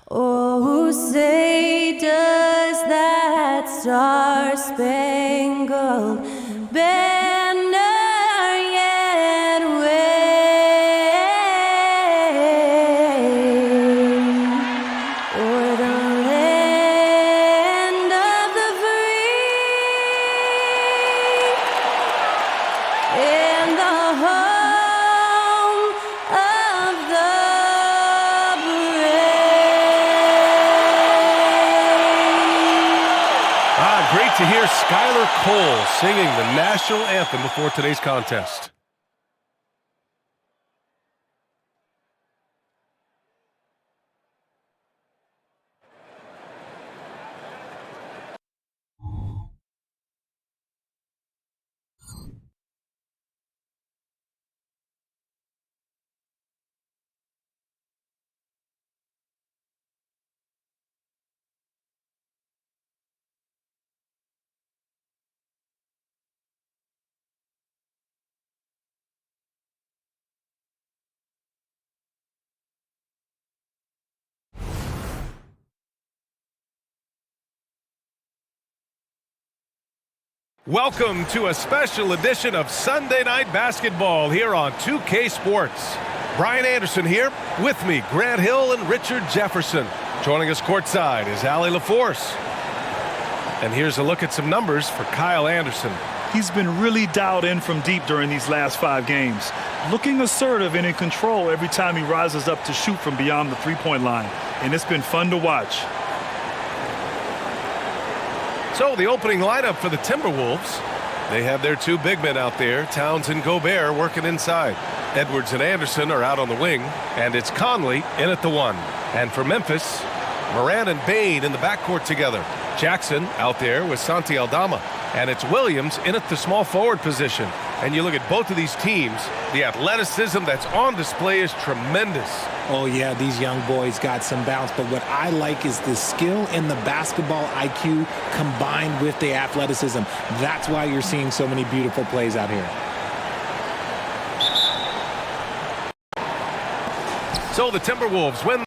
Oh, say does that star-spangled banner yet wave o'er the land of the free and the home of the Great to hear Skylar Cole singing the national anthem before today's contest. Welcome to a special edition of Sunday Night Basketball here on 2K Sports. Brian Anderson here, with me, Grant Hill and Richard Jefferson. Joining us courtside is Allie LaForce. And here's a look at some numbers for Kyle Anderson. He's been really dialed in from deep during these last 5 games. Looking assertive and in control every time he rises up to shoot from beyond the three-point line. And it's been fun to watch. So the opening lineup for the Timberwolves. They have their 2 big men out there, Towns and Gobert, working inside. Edwards and Anderson are out on the wing, and it's Conley in at the 1. And for Memphis, Moran and Bane in the backcourt together. Jackson out there with Santi Aldama. And it's Williams in at the small forward position. And you look at both of these teams, the athleticism that's on display is tremendous. Oh, yeah, these young boys got some bounce, but what I like is the skill and the basketball IQ combined with the athleticism. That's why you're seeing so many beautiful plays out here. So the Timberwolves win.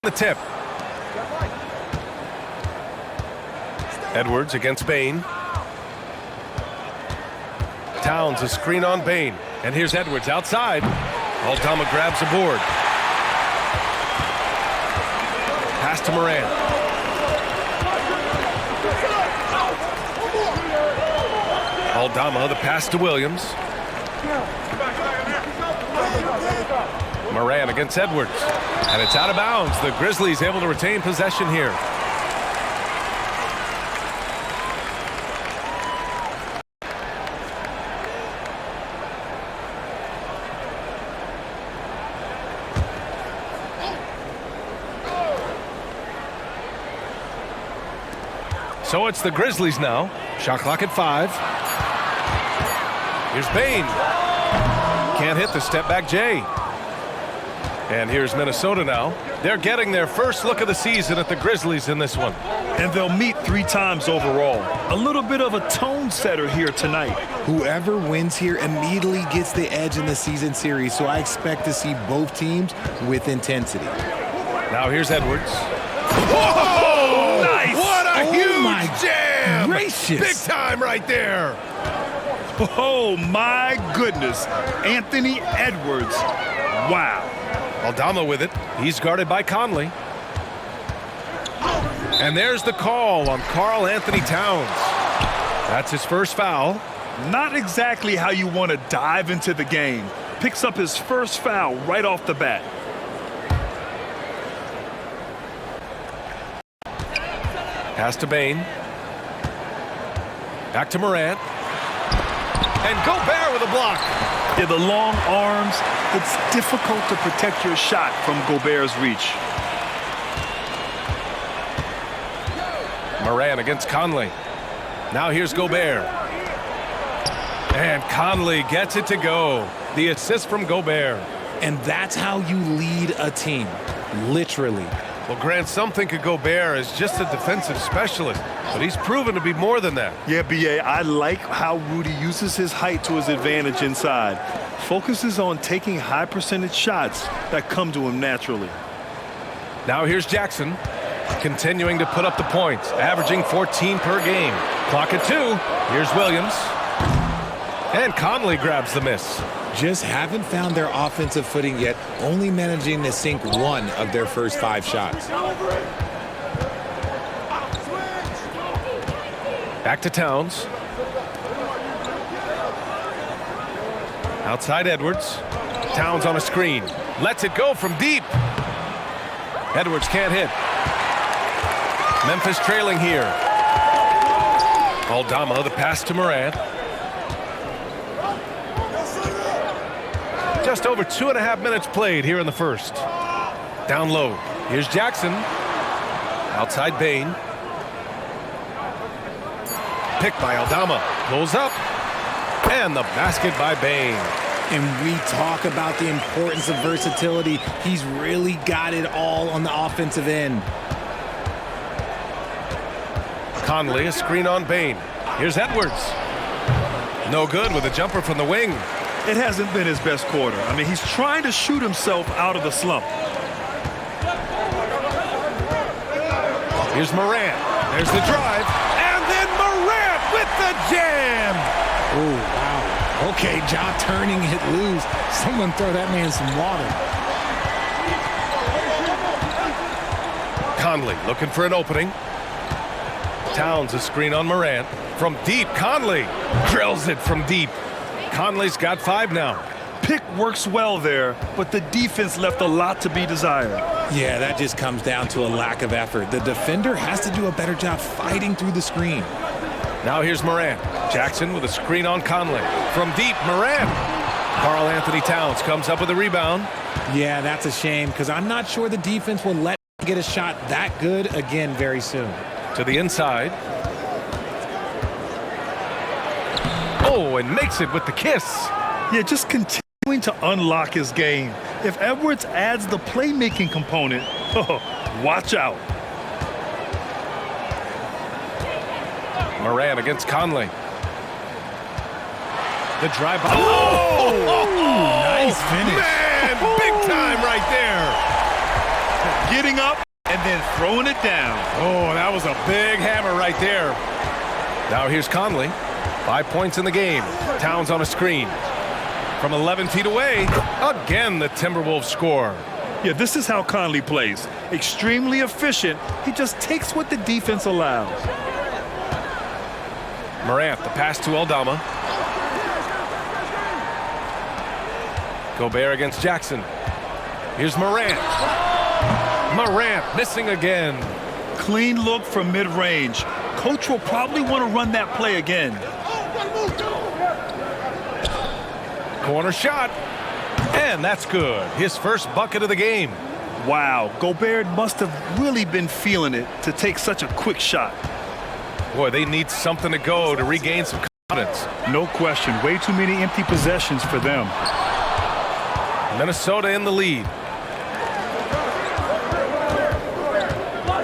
the tip. Edwards against Bain. Towns a screen on Bain. And here's Edwards outside. Aldama grabs a board. Pass to Moran. Aldama, the pass to Williams. Moran against Edwards. And it's out of bounds. The Grizzlies able to retain possession here. So it's the Grizzlies now. Shot clock at 5. Here's Bain. Can't hit the step back Jay. And here's Minnesota now. They're getting their first look of the season at the Grizzlies in this one. And they'll meet 3 times overall. A little bit of a tone setter here tonight. Whoever wins here immediately gets the edge in the season series, so I expect to see both teams with intensity. Now here's Edwards. Whoa! Nice! What a huge my jam! gracious. Big time right there. Oh, my goodness. Anthony Edwards. Wow. Aldama with it. He's guarded by Conley. And there's the call on Karl Anthony Towns. That's his first foul. Not exactly how you want to dive into the game. Picks up his first foul right off the bat. Pass to Bain. Back to Morant. And Gobert with a block. Yeah, the long arms, it's difficult to protect your shot from Gobert's reach. Morant against Conley. Now here's Gobert. And Conley gets it to go. The assist from Gobert. And that's how you lead a team, literally. Well, Grant, some think of Gobert as just a defensive specialist, but he's proven to be more than that. Yeah, B.A., I like how Rudy uses his height to his advantage inside. Focuses on taking high percentage shots that come to him naturally. Now here's Jackson, continuing to put up the points, averaging 14 per game. Clock at 2. Here's Williams. And Conley grabs the miss. Just haven't found their offensive footing yet, only managing to sink 1 of their first 5 shots. Back to Towns. Outside Edwards. Towns on a screen. Lets it go from deep. Edwards can't hit. Memphis trailing here. Aldama, the pass to Morant. Just over 2.5 minutes played here in the first. Down low. Here's Jackson. Outside Bain. Picked by Aldama. Pulls up. And the basket by Bain. And we talk about the importance of versatility. He's really got it all on the offensive end. Conley, a screen on Bain. Here's Edwards. No good with a jumper from the wing. It hasn't been his best quarter. I mean, he's trying to shoot himself out of the slump. Here's Morant. There's the drive. And then Morant with the jam. Oh, wow. Okay, Ja turning it loose. Someone throw that man some water. Conley looking for an opening. Towns a screen on Morant. From deep, Conley drills it from deep. Conley's got 5 now. Pick works well there, but the defense left a lot to be desired. Yeah, that just comes down to a lack of effort. The defender has to do a better job fighting through the screen. Now here's Morant. Jackson with a screen on Conley. From deep, Morant. Karl Anthony Towns comes up with a rebound. Yeah, that's a shame because I'm not sure the defense will let him get a shot that good again very soon. To the inside. Oh, and makes it with the kiss. Yeah, just continuing to unlock his game. If Edwards adds the playmaking component, watch out. Morant against Conley. The drive. Oh! Nice finish. Man, big time right there. getting up and then throwing it down. Oh, that was a big hammer right there. Now here's Conley. 5 points in the game. Towns on a screen. From 11 feet away, again the Timberwolves score. Yeah, this is how Conley plays. Extremely efficient. He just takes what the defense allows. Morant, the pass to Aldama. Gobert against Jackson. Here's Morant. Morant missing again. Clean look from mid-range. Coach will probably want to run that play again. Corner shot. And that's good. His first bucket of the game. Wow, Gobert must have really been feeling it to take such a quick shot. Boy, they need something to go to regain some confidence. No question. Way too many empty possessions for them. Minnesota in the lead.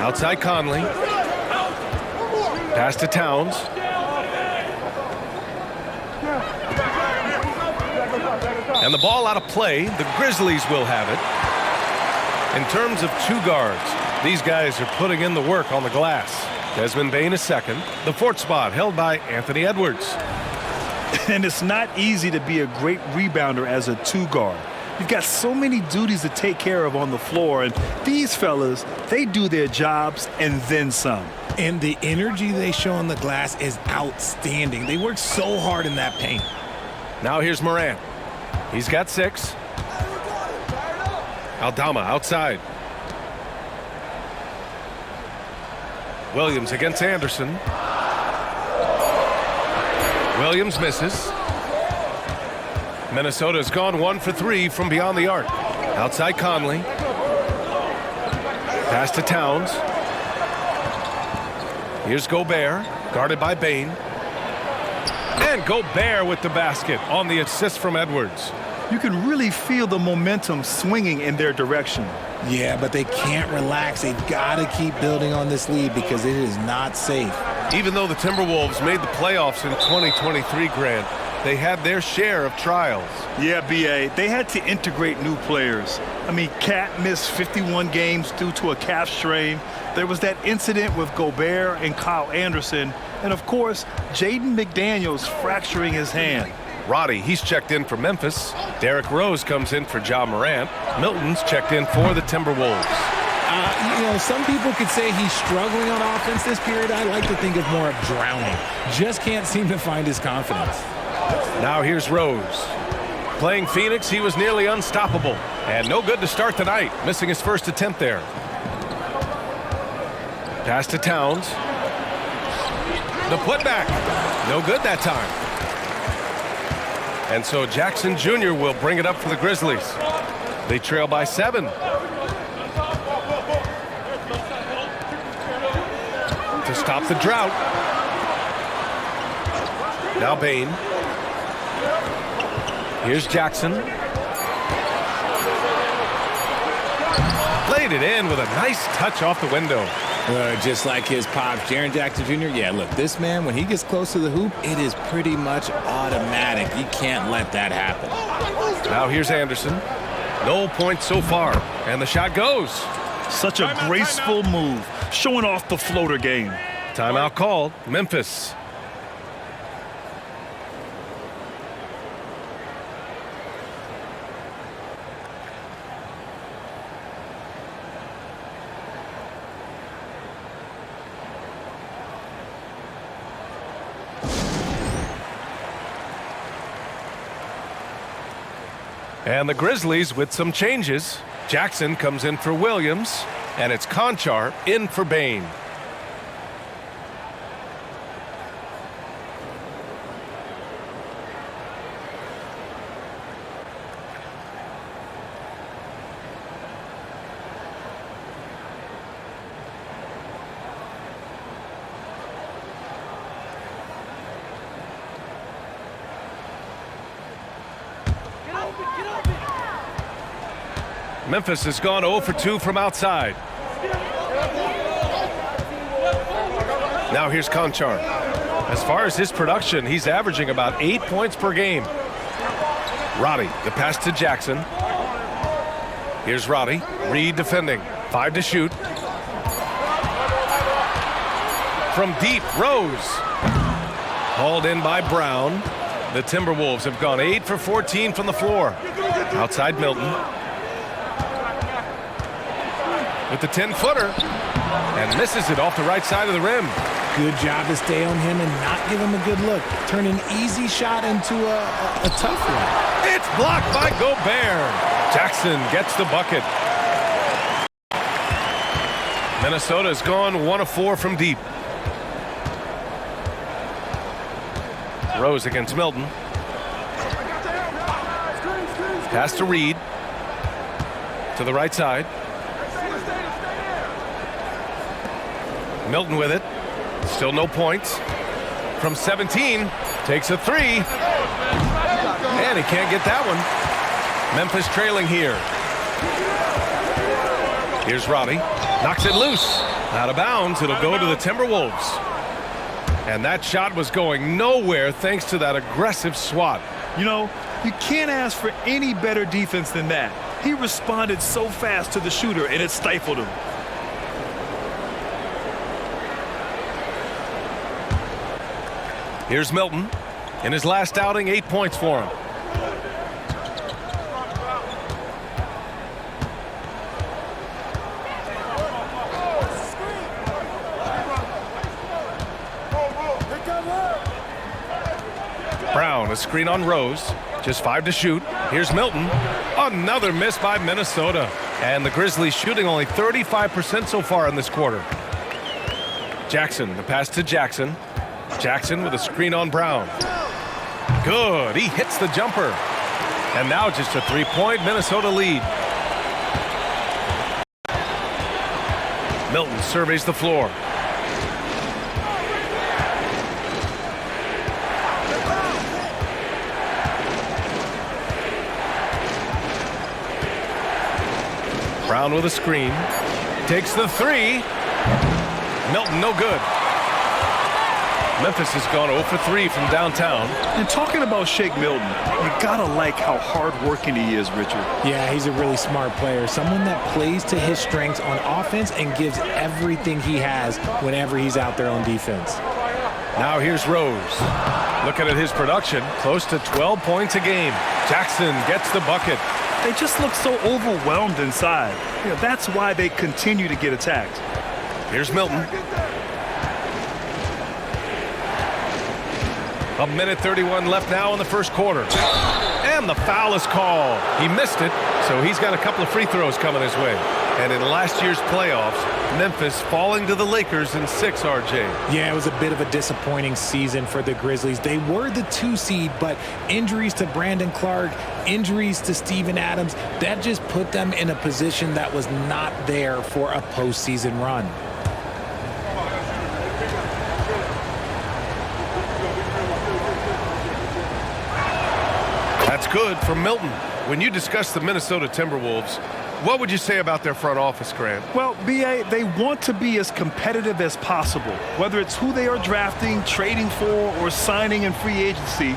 Outside Conley. Pass to Towns. And the ball out of play. The Grizzlies will have it. In terms of two guards, these guys are putting in the work on the glass. Desmond Bane is second. The fourth spot held by Anthony Edwards. And it's not easy to be a great rebounder as a two guard. You've got so many duties to take care of on the floor, and these fellas, they do their jobs and then some. And the energy they show on the glass is outstanding. They work so hard in that paint. Now here's Morant. He's got 6. Aldama outside. Williams against Anderson. Williams misses. Minnesota's gone 1 for 3 from beyond the arc. Outside Conley. Pass to Towns. Here's Gobert, guarded by Bane. And Gobert with the basket on the assist from Edwards. You can really feel the momentum swinging in their direction. Yeah, but they can't relax. They've got to keep building on this lead because it is not safe. Even though the Timberwolves made the playoffs in 2023, Grant, they had their share of trials. Yeah, B.A., they had to integrate new players. I mean, Cat missed 51 games due to a calf strain. There was that incident with Gobert and Kyle Anderson. And, of course, Jaden McDaniels fracturing his hand. Roddy, he's checked in for Memphis. Derrick Rose comes in for Ja Morant. Milton's checked in for the Timberwolves. Some people could say he's struggling on offense this period. I like to think of more of drowning. Just can't seem to find his confidence. Now here's Rose. Playing Phoenix, he was nearly unstoppable. And no good to start the night, missing his first attempt there. Pass to Towns. The putback. No good that time. And so Jackson Jr. will bring it up for the Grizzlies. They trail by 7. To stop the drought. Now Bane. Here's Jackson. Played it in with a nice touch off the window. Just like his pops, Jaren Jackson Jr. Yeah, look, this man, when he gets close to the hoop, it is pretty much automatic. You can't let that happen. Now here's Anderson. No points so far. And the shot goes. Such a graceful move, showing off the floater game. Timeout called. Memphis. And the Grizzlies with some changes. Jackson comes in for Williams, and it's Conchar in for Bane. Memphis has gone 0 for 2 from outside. Now here's Conchar. As far as his production, he's averaging about 8 points per game. Roddy, the pass to Jackson. Here's Roddy. Reed defending. 5 to shoot. From deep, Rose. Hauled in by Brown. The Timberwolves have gone 8 for 14 from the floor. Outside Milton. With the 10-footer. And misses it off the right side of the rim. Good job to stay on him and not give him a good look. Turn an easy shot into a tough one. It's blocked by Gobert. Jackson gets the bucket. Minnesota's gone 1 of 4 from deep. Rose against Milton. Pass to Reed. To the right side. Milton with it. Still no points. From 17. Takes a 3. And he can't get that one. Memphis trailing here. Here's Roddy. Knocks it loose. Out of bounds. It'll go to the Timberwolves. And that shot was going nowhere thanks to that aggressive swat. You know, you can't ask for any better defense than that. He responded so fast to the shooter, and it stifled him. Here's Milton. In his last outing, 8 points for him. Brown, a screen on Rose. Just 5 to shoot. Here's Milton. Another miss by Minnesota. And the Grizzlies shooting only 35% so far in this quarter. Jackson, the pass to Jackson. Jackson with a screen on Brown. Good. He hits the jumper. And now just a 3-point Minnesota lead. Milton surveys the floor. Brown with a screen. Takes the 3. Milton no good. Memphis has gone 0 for 3 from downtown. And talking about Shake Milton, you gotta like how hard-working he is, Richard. Yeah, he's a really smart player. Someone that plays to his strengths on offense and gives everything he has whenever he's out there on defense. Now here's Rose. Looking at his production, close to 12 points a game. Jackson gets the bucket. They just look so overwhelmed inside. You know, that's why they continue to get attacked. Here's Milton. A minute 31 left now in the first quarter. And the foul is called. He missed it, so he's got a couple of free throws coming his way. And in last year's playoffs, Memphis falling to the Lakers in 6, RJ. Yeah, it was a bit of a disappointing season for the Grizzlies. They were the 2 seed, but injuries to Brandon Clark, injuries to Steven Adams, that just put them in a position that was not there for a postseason run. That's good for Milton. When you discuss the Minnesota Timberwolves, what would you say about their front office, Grant? Well, B.A., they want to be as competitive as possible. Whether it's who they are drafting, trading for, or signing in free agency,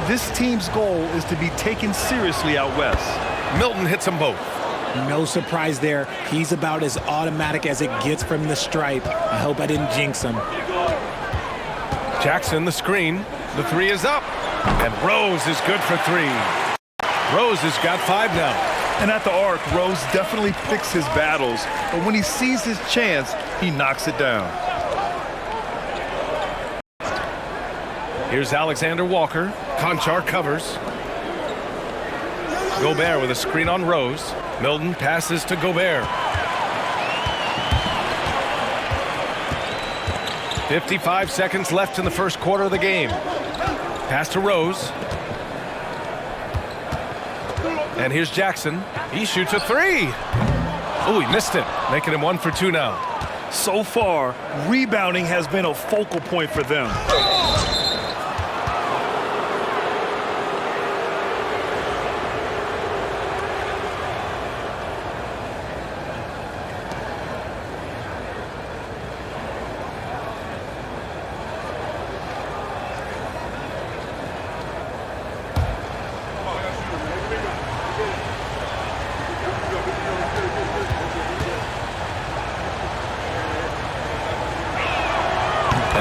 this team's goal is to be taken seriously out west. Milton hits them both. No surprise there. He's about as automatic as it gets from the stripe. I hope I didn't jinx him. Jackson, the screen. The 3 is up. And Rose is good for 3. Rose has got 5 now. And at the arc, Rose definitely picks his battles, but when he sees his chance, he knocks it down. Here's Alexander Walker. Conchar covers. Gobert with a screen on Rose. Milton passes to Gobert. 55 seconds left in the first quarter of the game. Pass to Rose. And here's Jackson. He shoots a 3. Oh, he missed it, making him 1 for 2 now. So far, rebounding has been a focal point for them.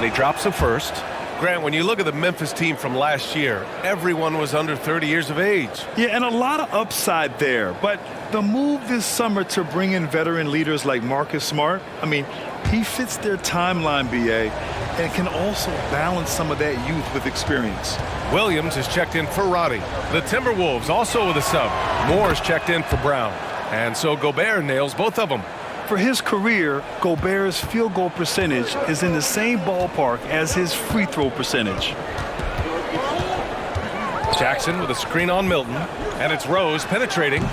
And he drops a first. Grant, when you look at the Memphis team from last year, everyone was under 30 years of age. Yeah, and a lot of upside there. But the move this summer to bring in veteran leaders like Marcus Smart, I mean, he fits their timeline, BA, and can also balance some of that youth with experience. Williams is checked in for Roddy. The Timberwolves also with a sub. Moore's checked in for Brown. And so Gobert nails both of them. For his career, Gobert's field goal percentage is in the same ballpark as his free throw percentage. Jackson with a screen on Milton. And it's Rose penetrating.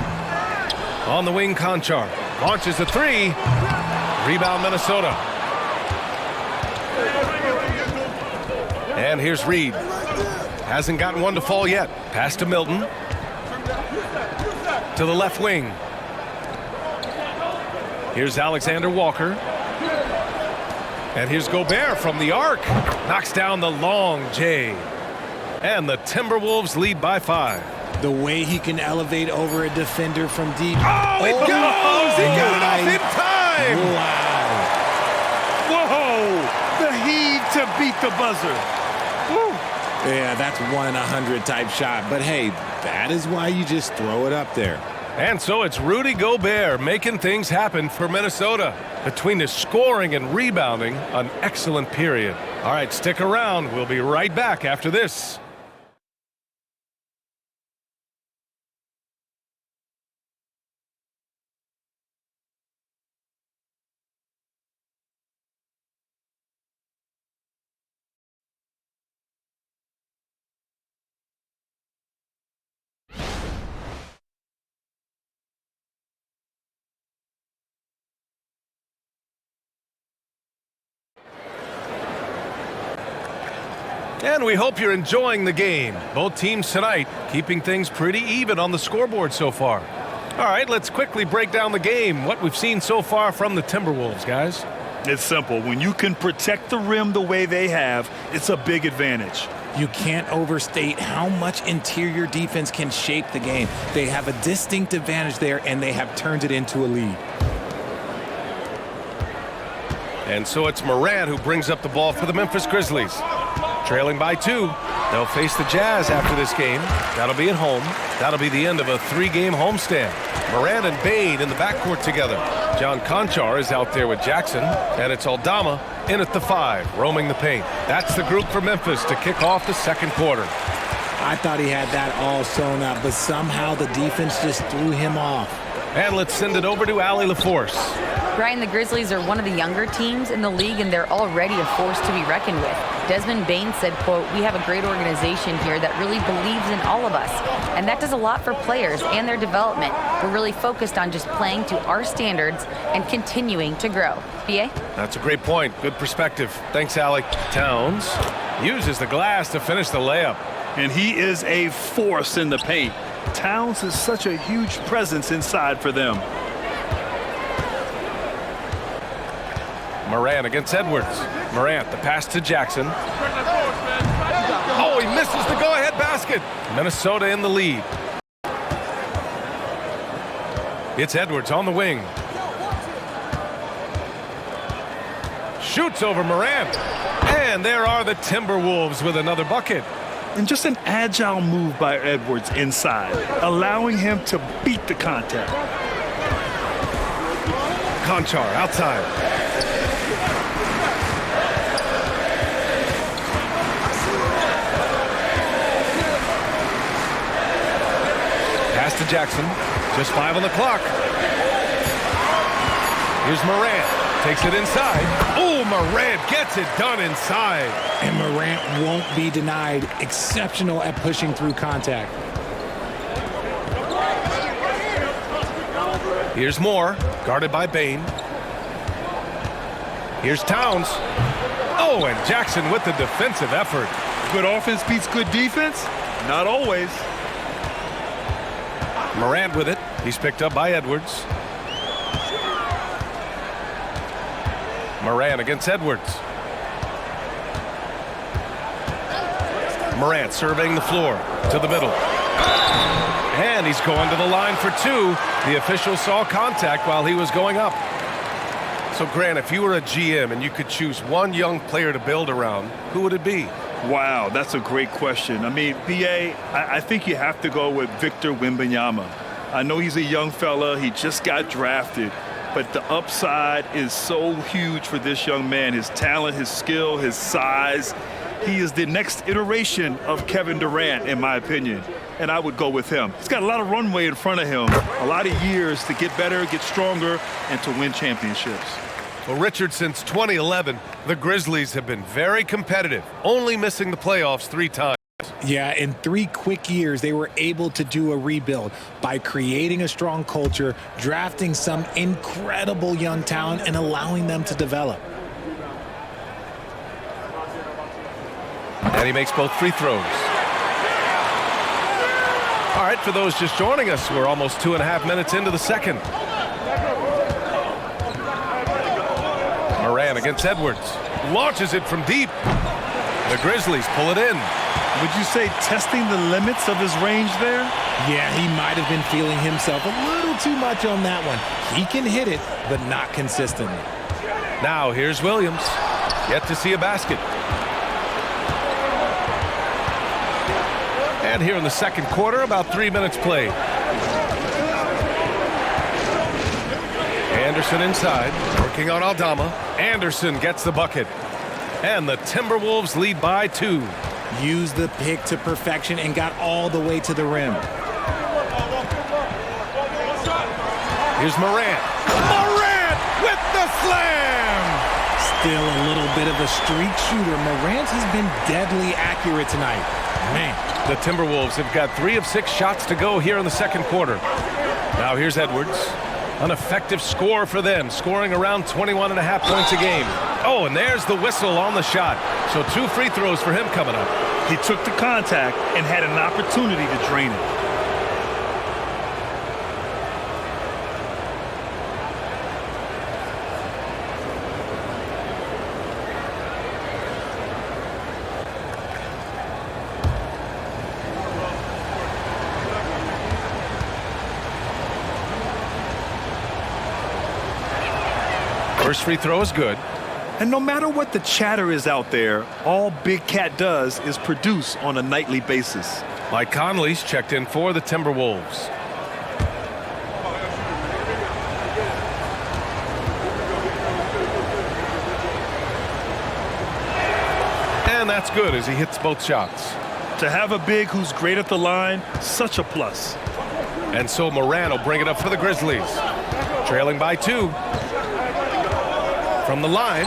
On the wing, Conchar. Launches a three. Rebound, Minnesota. And here's Reed. Hasn't gotten one to fall yet. Pass to Milton. To the left wing. Here's Alexander Walker. And here's Gobert from the arc. Knocks down the long J. And the Timberwolves lead by 5. The way he can elevate over a defender from deep. Oh, it goes! He got it off in time! Wow. Whoa! The heave to beat the buzzer. Woo. Yeah, that's 1 in 100 type shot. But hey, that is why you just throw it up there. And so it's Rudy Gobert making things happen for Minnesota. Between his scoring and rebounding, an excellent period. All right, stick around. We'll be right back after this. And we hope you're enjoying the game. Both teams tonight keeping things pretty even on the scoreboard so far. All right, let's quickly break down the game, what we've seen so far from the Timberwolves, guys. It's simple. When you can protect the rim the way they have, it's a big advantage. You can't overstate how much interior defense can shape the game. They have a distinct advantage there, and they have turned it into a lead. And so it's Morant who brings up the ball for the Memphis Grizzlies. Trailing by 2. They'll face the Jazz after this game. That'll be at home. That'll be the end of a 3-game homestand. Morant and Bane in the backcourt together. John Conchar is out there with Jackson. And it's Aldama in at the 5, roaming the paint. That's the group for Memphis to kick off the second quarter. I thought he had that all sewn up, but somehow the defense just threw him off. And let's send it over to Allie LaForce. Brian, the Grizzlies are one of the younger teams in the league, and they're already a force to be reckoned with. Desmond Bane said, quote, "We have a great organization here that really believes in all of us." And that does a lot for players and their development. We're really focused on just playing to our standards and continuing to grow. BA? That's a great point. Good perspective. Thanks, Allie. Towns uses the glass to finish the layup. And he is a force in the paint. Towns is such a huge presence inside for them. Morant against Edwards. Morant, the pass to Jackson. Oh, he misses the go-ahead basket. Minnesota in the lead. It's Edwards on the wing. Shoots over Morant. And there are the Timberwolves with another bucket. And just an agile move by Edwards inside, allowing him to beat the contact. Conchar outside. Pass to Jackson. Just 5 on the clock. Here's Morant. Takes it inside. Oh, Morant gets it done inside. And Morant won't be denied. Exceptional at pushing through contact. Here's Moore, guarded by Bane. Here's Towns. Oh, and Jackson with the defensive effort. Good offense beats good defense? Not always. Morant with it. He's picked up by Edwards. Morant against Edwards. Morant surveying the floor to the middle. And he's going to the line for 2. The official saw contact while he was going up. So, Grant, if you were a GM and you could choose one young player to build around, who would it be? Wow, that's a great question. I mean, B.A., I think you have to go with Victor Wembanyama. I know he's a young fella. He just got drafted. But the upside is so huge for this young man. His talent, his skill, his size. He is the next iteration of Kevin Durant, in my opinion. And I would go with him. He's got a lot of runway in front of him, a lot of years to get better, get stronger, and to win championships. Well, Richard, since 2011, the Grizzlies have been very competitive, only missing the playoffs 3 times. Yeah, in 3 quick years, they were able to do a rebuild by creating a strong culture, drafting some incredible young talent, and allowing them to develop. And he makes both free throws. All right, for those just joining us, we're almost 2.5 minutes into the second. Moran against Edwards. Launches it from deep. The Grizzlies pull it in. Would you say testing the limits of his range there? Yeah, he might have been feeling himself a little too much on that one. He can hit it, but not consistently. Now here's Williams. Yet to see a basket. And here in the second quarter, about 3 minutes played. Anderson inside, working on Aldama. Anderson gets the bucket. And the Timberwolves lead by 2. Used the pick to perfection and got all the way to the rim. Here's Morant. Morant with the slam! Still a little bit of a streak shooter. Morant has been deadly accurate tonight. Man. The Timberwolves have got 3 of 6 shots to go here in the second quarter. Now here's Edwards. An effective score for them, scoring around 21.5 points a game. Oh, and there's the whistle on the shot. So 2 free throws for him coming up. He took the contact and had an opportunity to drain it. First free throw is good. And no matter what the chatter is out there, all Big Cat does is produce on a nightly basis. Mike Conley's checked in for the Timberwolves. And that's good as he hits both shots. To have a big who's great at the line, such a plus. And so Moran will bring it up for the Grizzlies. Trailing by 2. From the line,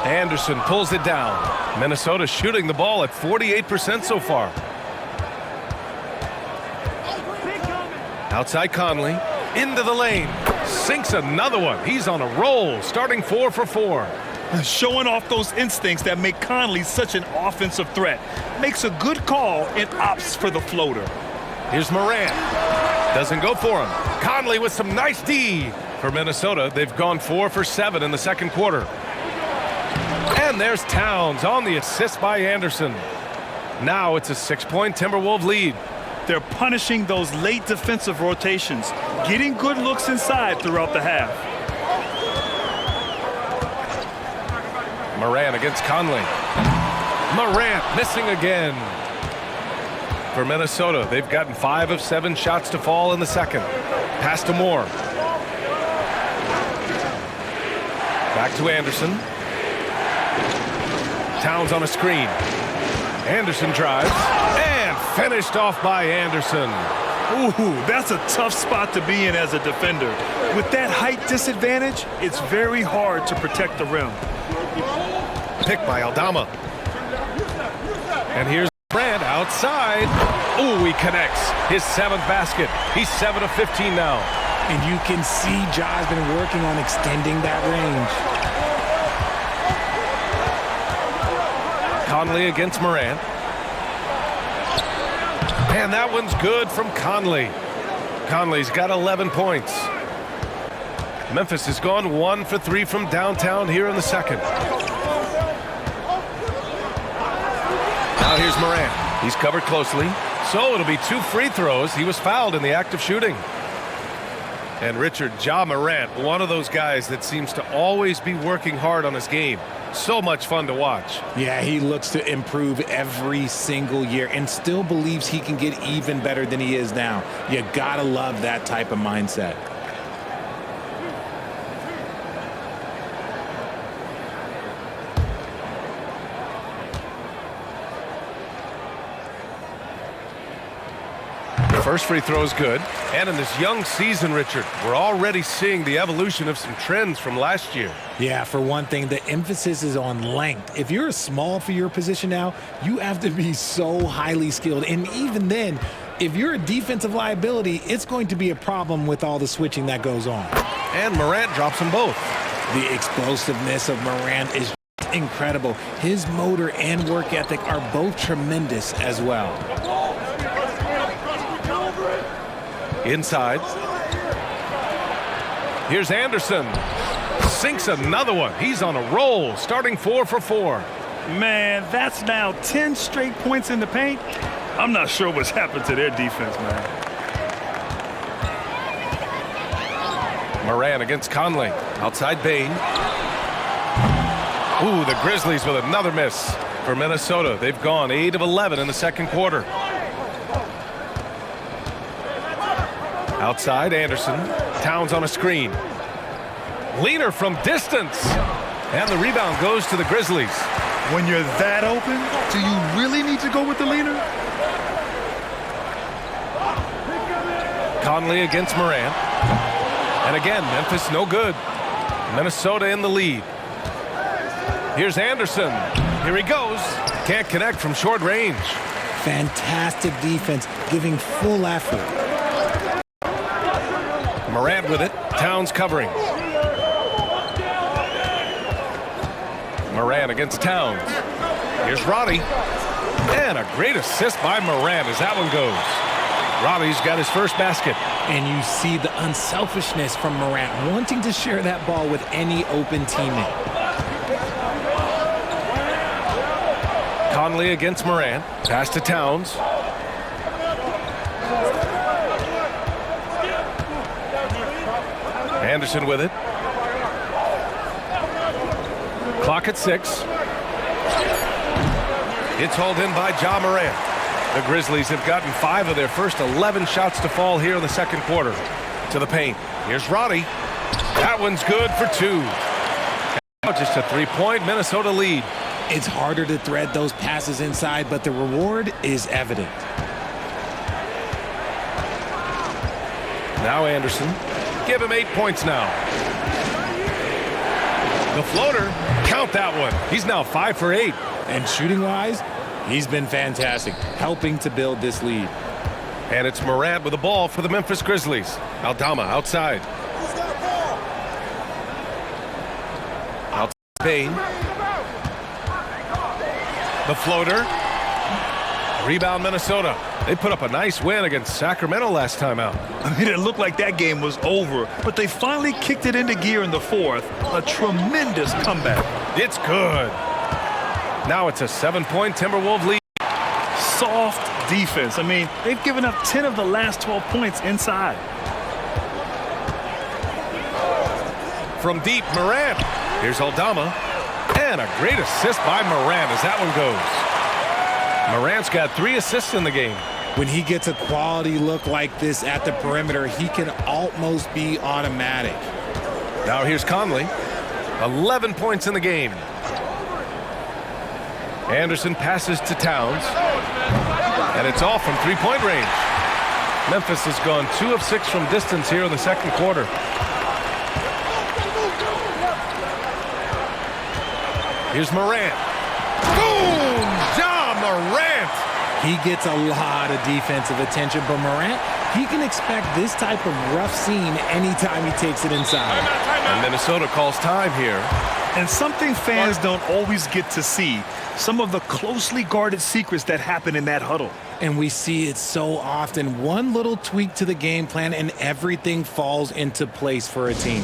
Anderson pulls it down. Minnesota shooting the ball at 48% so far. Outside Conley, into the lane, sinks another one. He's on a roll, starting 4 for 4. Showing off those instincts that make Conley such an offensive threat. Makes a good call and opts for the floater. Here's Moran. Doesn't go for him. Conley with some nice D. For Minnesota, they've gone 4 for 7 in the second quarter. And there's Towns on the assist by Anderson. Now it's a 6-point Timberwolves lead. They're punishing those late defensive rotations, getting good looks inside throughout the half. Morant against Conley. Morant missing again. For Minnesota, they've gotten 5 of 7 shots to fall in the second. Pass to Moore. Back to Anderson. Towns on a screen. Anderson drives. And finished off by Anderson. Ooh, that's a tough spot to be in as a defender. With that height disadvantage, it's very hard to protect the rim. Picked by Aldama. And here's Brand outside. Ooh, he connects. His 7th basket. He's 7 of 15 now. And you can see Ja's been working on extending that range. Conley against Morant. And that one's good from Conley. Conley's got 11 points. Memphis has gone 1 for 3 from downtown here in the second. Now here's Morant. He's covered closely. So it'll be 2 free throws. He was fouled in the act of shooting. And Richard, Ja Morant, one of those guys that seems to always be working hard on his game. So much fun to watch. Yeah, he looks to improve every single year and still believes he can get even better than he is now. You gotta love that type of mindset. First free throw is good. And in this young season, Richard, we're already seeing the evolution of some trends from last year. Yeah, for one thing, the emphasis is on length. If you're small for your position now, you have to be so highly skilled. And even then, if you're a defensive liability, it's going to be a problem with all the switching that goes on. And Morant drops them both. The explosiveness of Morant is incredible. His motor and work ethic are both tremendous as well. Inside. Here's Anderson. Sinks another one. He's on a roll, starting 4 for 4. Man, that's now 10 straight points in the paint. I'm not sure what's happened to their defense, man. Morant against Conley. Outside Bain. Ooh, the Grizzlies with another miss for Minnesota. They've gone 8 of 11 in the second quarter. Outside, Anderson. Towns on a screen. Leaner from distance. And the rebound goes to the Grizzlies. When you're that open, do you really need to go with the leaner? Conley against Morant. And again, Memphis no good. Minnesota in the lead. Here's Anderson. Here he goes. Can't connect from short range. Fantastic defense, giving full effort. Morant with it. Towns covering. Morant against Towns. Here's Roddy. And a great assist by Morant as that one goes. Roddy's got his first basket. And you see the unselfishness from Morant, wanting to share that ball with any open teammate. Conley against Morant. Pass to Towns. Anderson with it. Clock at 6. It's hauled in by Ja Morant. The Grizzlies have gotten 5 of their first 11 shots to fall here in the second quarter. To the paint. Here's Roddy. That one's good for 2. Now just a 3-point Minnesota lead. It's harder to thread those passes inside, but the reward is evident. Now Anderson. Give him 8 points now. The floater. Count that one. He's now 5 for 8. And shooting-wise, he's been fantastic, helping to build this lead. And it's Morant with the ball for the Memphis Grizzlies. Aldama outside. Outside Bain. The floater. Rebound Minnesota. They put up a nice win against Sacramento last time out. I mean, it looked like that game was over, but they finally kicked it into gear in the fourth. A tremendous comeback. It's good. Now it's a 7-point Timberwolves lead. Soft defense. I mean, they've given up 10 of the last 12 points inside. From deep, Morant. Here's Aldama. And a great assist by Morant as that one goes. Morant's got 3 assists in the game. When he gets a quality look like this at the perimeter, he can almost be automatic. Now here's Conley. 11 points in the game. Anderson passes to Towns. And it's off from 3-point range. Memphis has gone 2 of 6 from distance here in the second quarter. Here's Morant. Boom! Ja Morant! He gets a lot of defensive attention, but Morant, he can expect this type of rough scene anytime he takes it inside. And Minnesota calls time here. And something fans don't always get to see, some of the closely guarded secrets that happen in that huddle. And we see it so often. One little tweak to the game plan and everything falls into place for a team.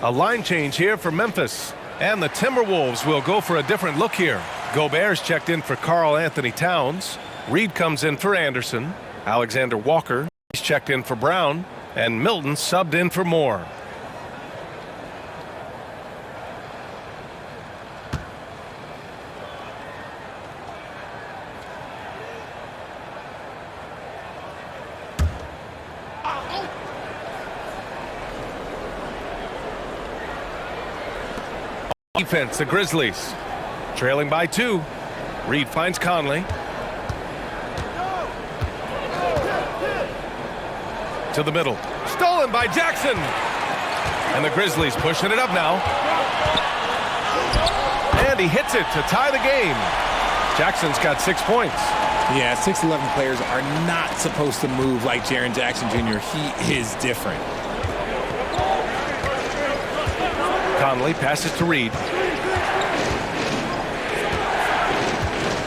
A line change here for Memphis. And the Timberwolves will go for a different look here. Gobert's checked in for Karl Anthony Towns. Reed comes in for Anderson. Alexander Walker is checked in for Brown. And Milton subbed in for Moore. Defense, the Grizzlies. Trailing by 2. Reed finds Conley. To the middle. Stolen by Jackson. And the Grizzlies pushing it up now. And he hits it to tie the game. Jackson's got 6 points. Yeah, 6'11" players are not supposed to move like Jaren Jackson Jr. He is different. Conley passes to Reed.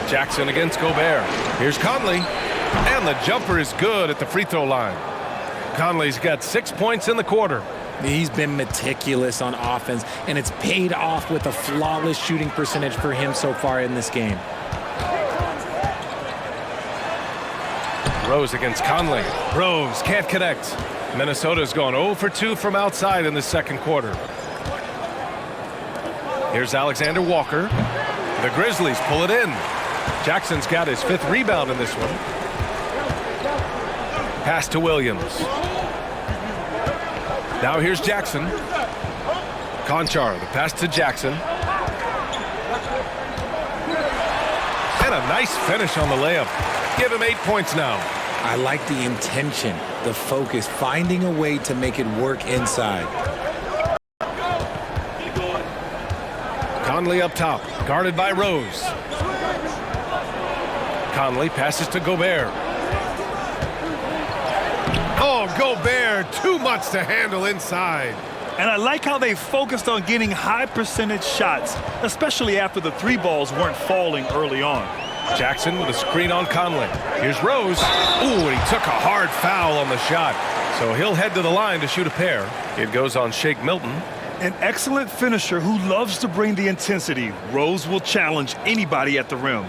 Jackson against Gobert. Here's Conley. And the jumper is good at the free throw line. Conley's got 6 points in the quarter. He's been meticulous on offense, and it's paid off with a flawless shooting percentage for him so far in this game. Rose against Conley. Rose can't connect. Minnesota's gone 0 for 2 from outside in the second quarter. Here's Alexander Walker. The Grizzlies pull it in. Jackson's got his 5th rebound in this one. Pass to Williams. Now here's Jackson. Conchar, the pass to Jackson. And a nice finish on the layup. Give him 8 points now. I like the intention, the focus, finding a way to make it work inside. Conley up top, guarded by Rose. Conley passes to Gobert. Oh, Gobert, too much to handle inside. And I like how they focused on getting high percentage shots, especially after the 3 balls weren't falling early on. Jackson with a screen on Conley. Here's Rose. Ooh, and he took a hard foul on the shot. So he'll head to the line to shoot a pair. It goes on Shake Milton. An excellent finisher who loves to bring the intensity. Rose will challenge anybody at the rim.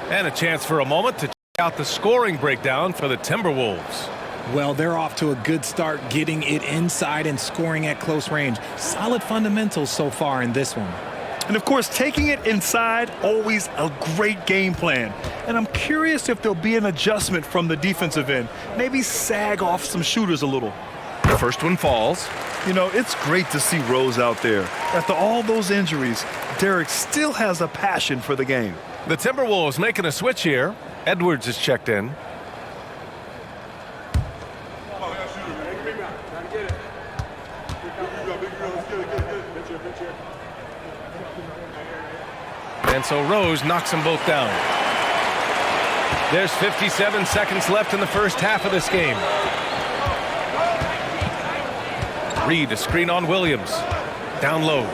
And a chance for a moment to check out the scoring breakdown for the Timberwolves. Well, they're off to a good start, getting it inside and scoring at close range. Solid fundamentals so far in this one. And of course, taking it inside, always a great game plan. And I'm curious if there'll be an adjustment from the defensive end. Maybe sag off some shooters a little. The first one falls. You know, it's great to see Rose out there. After all those injuries, Derek still has a passion for the game. The Timberwolves making a switch here. Edwards is checked in. And so Rose knocks them both down. There's 57 seconds left in the first half of this game. Reed, a screen on Williams. Down low.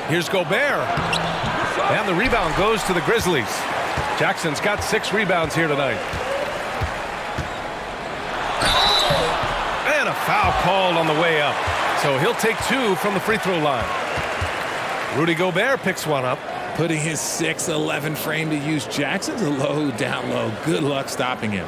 Here's Gobert. And the rebound goes to the Grizzlies. Jackson's got 6 rebounds here tonight. And a foul called on the way up. So he'll take 2 from the free throw line. Rudy Gobert picks one up. Putting his 6'11" frame to use. Jackson's a low, down low. Good luck stopping him.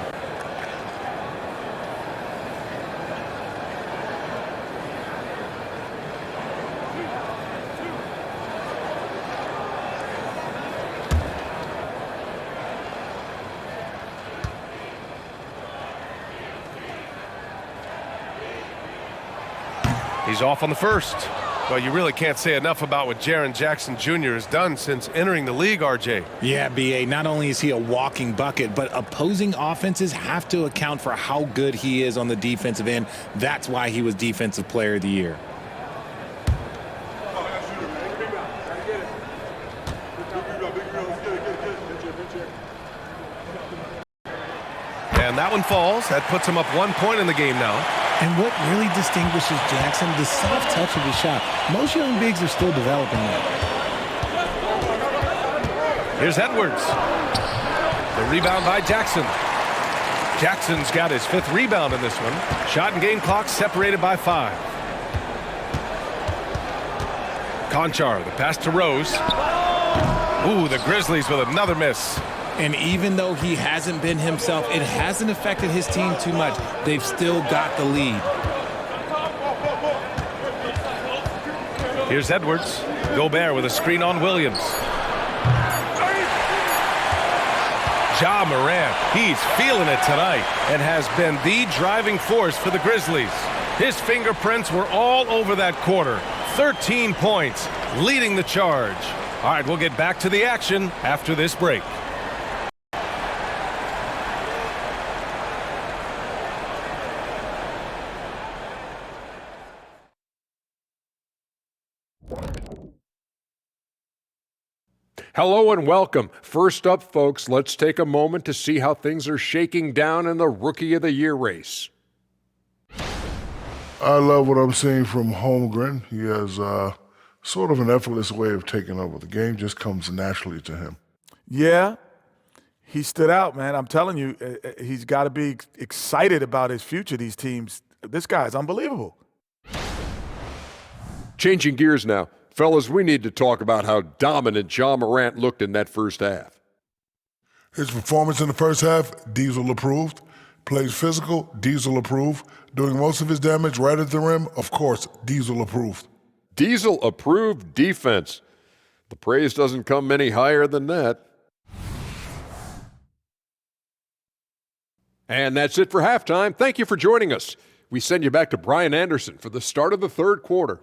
He's off on the first. Well, you really can't say enough about what Jaren Jackson Jr. has done since entering the league, RJ. Yeah, B.A., not only is he a walking bucket, but opposing offenses have to account for how good he is on the defensive end. That's why he was Defensive Player of the Year. And that one falls. That puts him up 1 point in the game now. And what really distinguishes Jackson, the soft touch of his shot. Most young bigs are still developing that. Here's Edwards. The rebound by Jackson. Jackson's got his 5th rebound in this one. Shot and game clock separated by 5. Conchar, the pass to Rose. Ooh, the Grizzlies with another miss. And even though he hasn't been himself, it hasn't affected his team too much. They've still got the lead. Here's Edwards. Gobert with a screen on Williams. Ja Morant, he's feeling it tonight and has been the driving force for the Grizzlies. His fingerprints were all over that quarter. 13 points, leading the charge. All right, we'll get back to the action after this break. Hello and welcome. First up, folks, let's take a moment to see how things are shaking down in the Rookie of the Year race. I love what I'm seeing from Holmgren. He has sort of an effortless way of taking over. The game just comes naturally to him. Yeah, he stood out, man. I'm telling you, he's got to be excited about his future, these teams. This guy is unbelievable. Changing gears now. Fellas, we need to talk about how dominant Ja Morant looked in that first half. His performance in the first half, Diesel approved. Plays physical, Diesel approved. Doing most of his damage right at the rim, of course, Diesel approved. Diesel approved defense. The praise doesn't come any higher than that. And that's it for halftime. Thank you for joining us. We send you back to Brian Anderson for the start of the third quarter.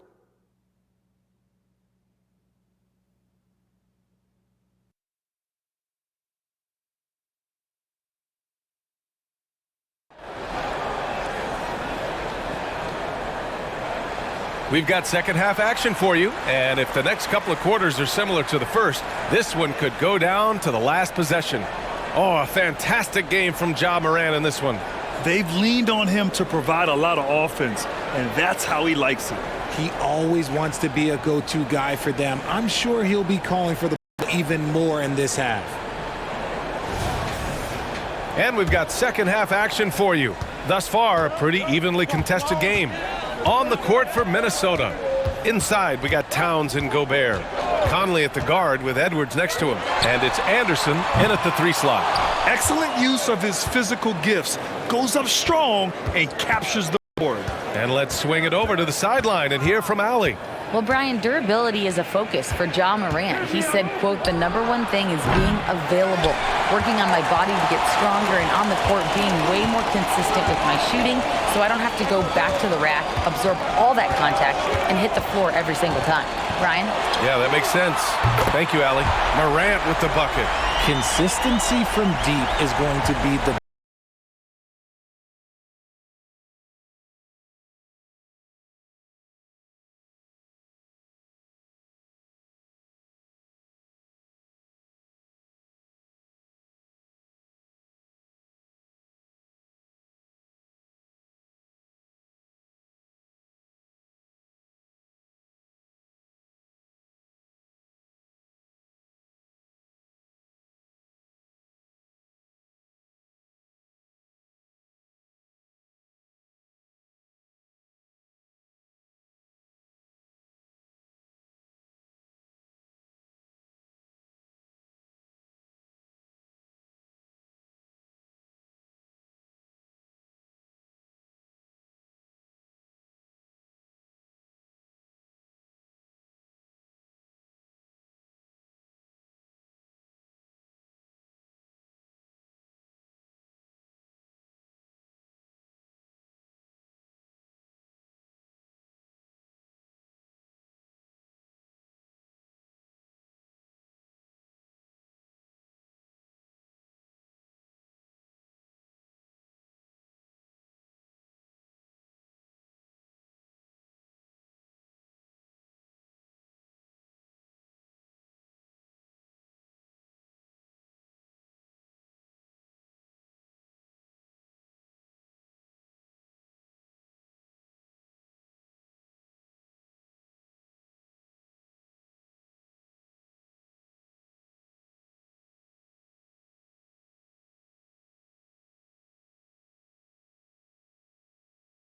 We've got second half action for you, and if the next couple of quarters are similar to the first, this one could go down to the last possession. Oh, a fantastic game from Ja Morant in this one. They've leaned on him to provide a lot of offense, and that's how he likes it. He always wants to be a go-to guy for them. I'm sure he'll be calling for the ball even more in this half. And we've got second half action for you. Thus far, a pretty evenly contested game. On the court for Minnesota. Inside, we got Towns and Gobert. Conley at the guard with Edwards next to him. And it's Anderson in at the 3 slot. Excellent use of his physical gifts. Goes up strong and captures the board. And let's swing it over to the sideline and hear from Allie. Well, Brian, durability is a focus for Ja Morant. He said, quote, "The number one thing is being available, working on my body to get stronger, and on the court being way more consistent with my shooting so I don't have to go back to the rack, absorb all that contact, and hit the floor every single time." Brian? Yeah, that makes sense. Thank you, Allie. Morant with the bucket. Consistency from deep is going to be the